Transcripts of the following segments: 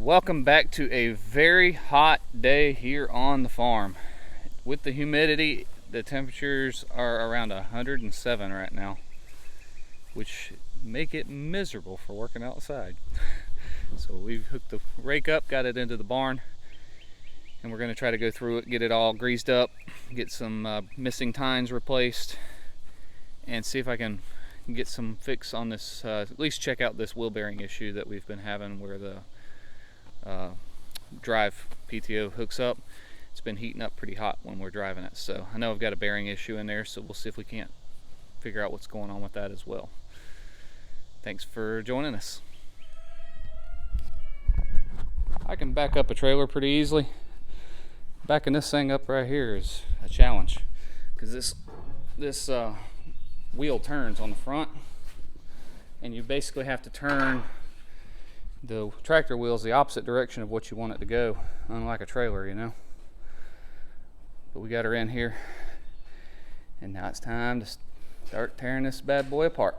Welcome back to a very hot day here on the farm. With the humidity, the temperatures are around 107 right now, which make it miserable for working outside. So we've hooked the rake up, got it into the barn, and we're going to try to go through it, get it all greased up, get some missing tines replaced, and see if I can get some fix on this, at least check out this wheel bearing issue that we've been having where the drive PTO hooks up. It's been heating up pretty hot when we're driving it, so I know I've got a bearing issue in there, so we'll see if we can't figure out what's going on with that as well. Thanks for joining us. I can back up a trailer pretty easily. Backing this thing up right here is a challenge because this wheel turns on the front, and you basically have to turn the tractor wheels the opposite direction of what you want it to go, unlike a trailer, you know. But we got her in here, and now it's time to start tearing this bad boy apart.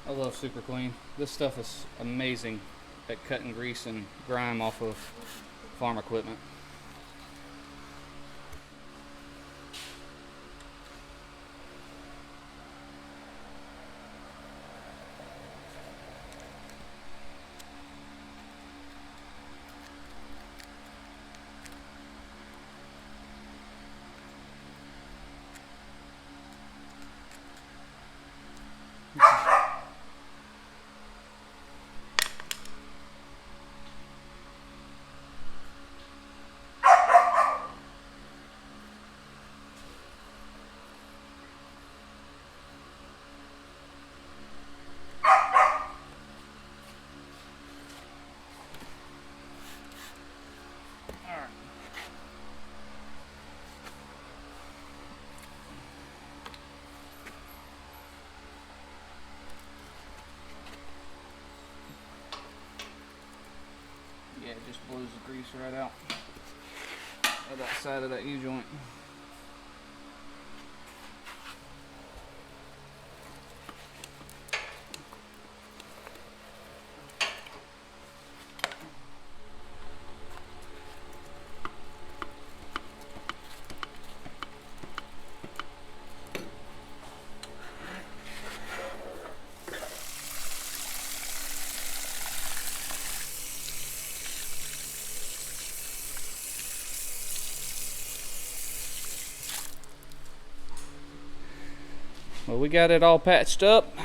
I love Super Clean. This stuff is amazing at cutting grease and grime off of farm equipment. Yeah, it just blows the grease right out. of that side of that U-joint. Well, we got it all patched up.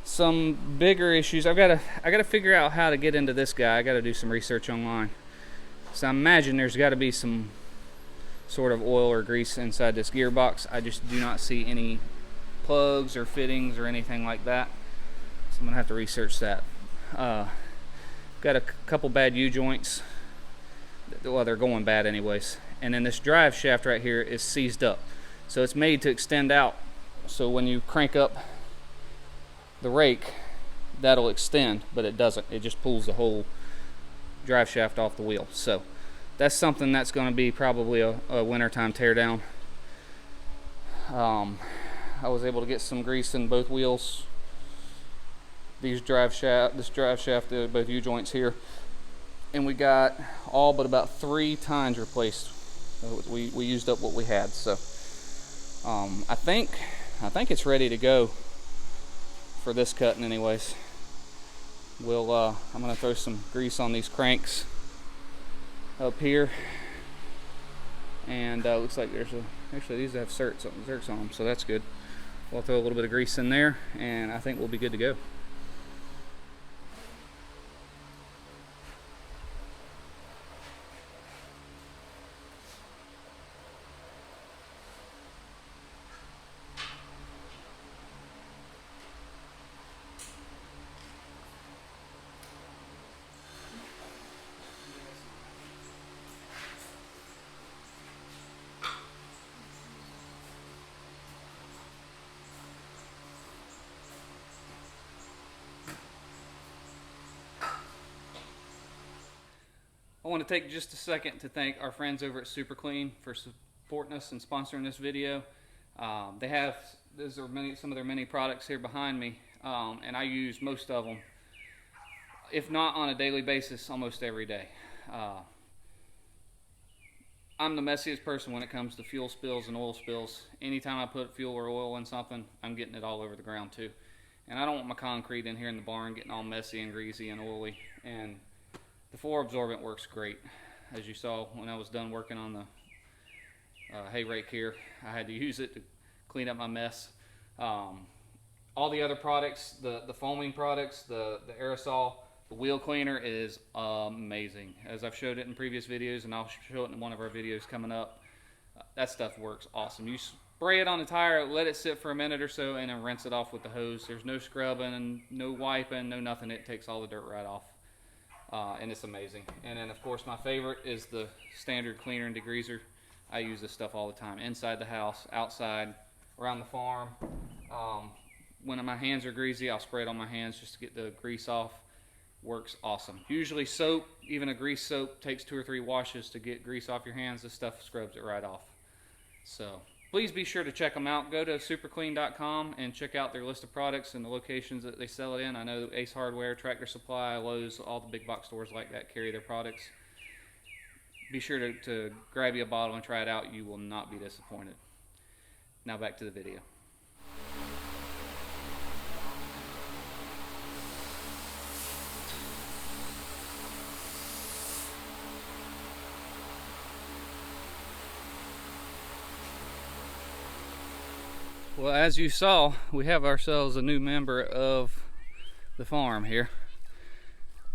Some bigger issues. I gotta figure out how to get into this guy. I gotta do some research online. So I imagine there's got to be some sort of oil or grease inside this gearbox. I just do not see any plugs or fittings or anything like that. So I'm gonna have to research that. Got a couple bad U-joints. Well, they're going bad anyways. And then this drive shaft right here is seized up. So it's made to extend out. So when you crank up the rake, that'll extend, but it doesn't. It just pulls the whole drive shaft off the wheel. So that's something that's going to be probably a wintertime teardown. I was able to get some grease in both wheels. This drive shaft, both U-joints here, and we got all but about 3 tines replaced. We used up what we had. So I think it's ready to go for this cutting anyways. I'm gonna throw some grease on these cranks up here, and looks like actually these have zerks on them, so that's good. We'll throw a little bit of grease in there, and I think we'll be good to go. I want to take just a second to thank our friends over at Super Clean for supporting us and sponsoring this video. They have some of their many products here behind me, and I use most of them, if not on a daily basis, almost every day. I'm the messiest person when it comes to fuel spills and oil spills. Anytime I put fuel or oil in something, I'm getting it all over the ground too. And I don't want my concrete in here in the barn getting all messy and greasy and oily. And the 4 absorbent works great. As you saw when I was done working on the hay rake here, I had to use it to clean up my mess. All the other products, the foaming products, the aerosol, the wheel cleaner is amazing. As I've showed it in previous videos, and I'll show it in one of our videos coming up, that stuff works awesome. You spray it on the tire, let it sit for a minute or so, and then rinse it off with the hose. There's no scrubbing and no wiping, no nothing. It takes all the dirt right off. And it's amazing. And then of course my favorite is the standard cleaner and degreaser. I use this stuff all the time, inside the house, outside, around the farm. When my hands are greasy, I'll spray it on my hands just to get the grease off. Works awesome. Usually soap, even a grease soap, takes 2 or 3 washes to get grease off your hands. This stuff scrubs it right off. So please be sure to check them out. Go to superclean.com and check out their list of products and the locations that they sell it in. I know Ace Hardware, Tractor Supply, Lowe's, all the big box stores like that carry their products. Be sure to grab you a bottle and try it out. You will not be disappointed. Now back to the video. Well, as you saw, we have ourselves a new member of the farm here.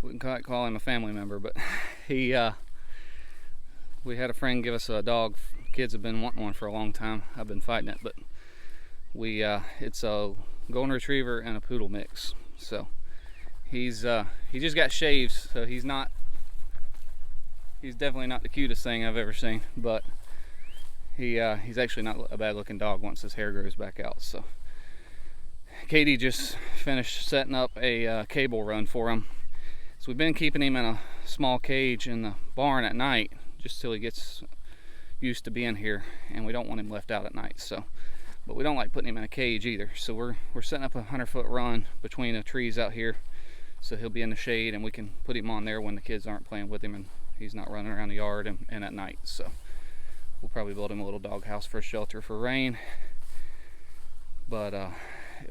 We can quite call him a family member, but we had a friend give us a dog. Kids have been wanting one for a long time. I've been fighting it, but it's a golden retriever and a poodle mix. So he just got shaves, so he's definitely not the cutest thing I've ever seen, but he's actually not a bad looking dog once his hair grows back out. So Katie just finished setting up a cable run for him. So we've been keeping him in a small cage in the barn at night just till he gets used to being here, and we don't want him left out at night. So, but we don't like putting him in a cage either. So we're setting up a 100-foot run between the trees out here, so he'll be in the shade, and we can put him on there when the kids aren't playing with him and he's not running around the yard and at night. So we'll probably build him a little dog house for a shelter for rain, but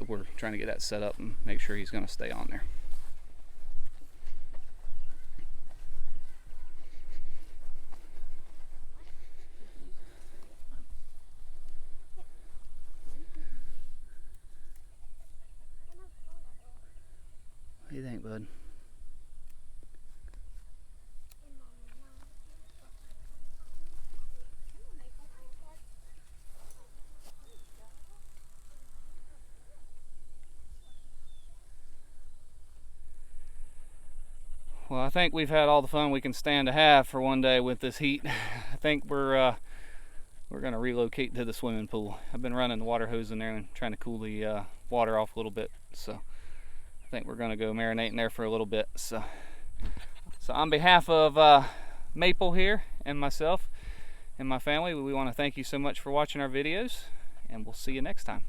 we're trying to get that set up and make sure he's going to stay on there. What do you think, bud? Well, I think we've had all the fun we can stand to have for one day with this heat. I think we're going to relocate to the swimming pool. I've been running the water hose in there and trying to cool the water off a little bit. So I think we're going to go marinate in there for a little bit. So on behalf of Maple here and myself and my family, we want to thank you so much for watching our videos, and we'll see you next time.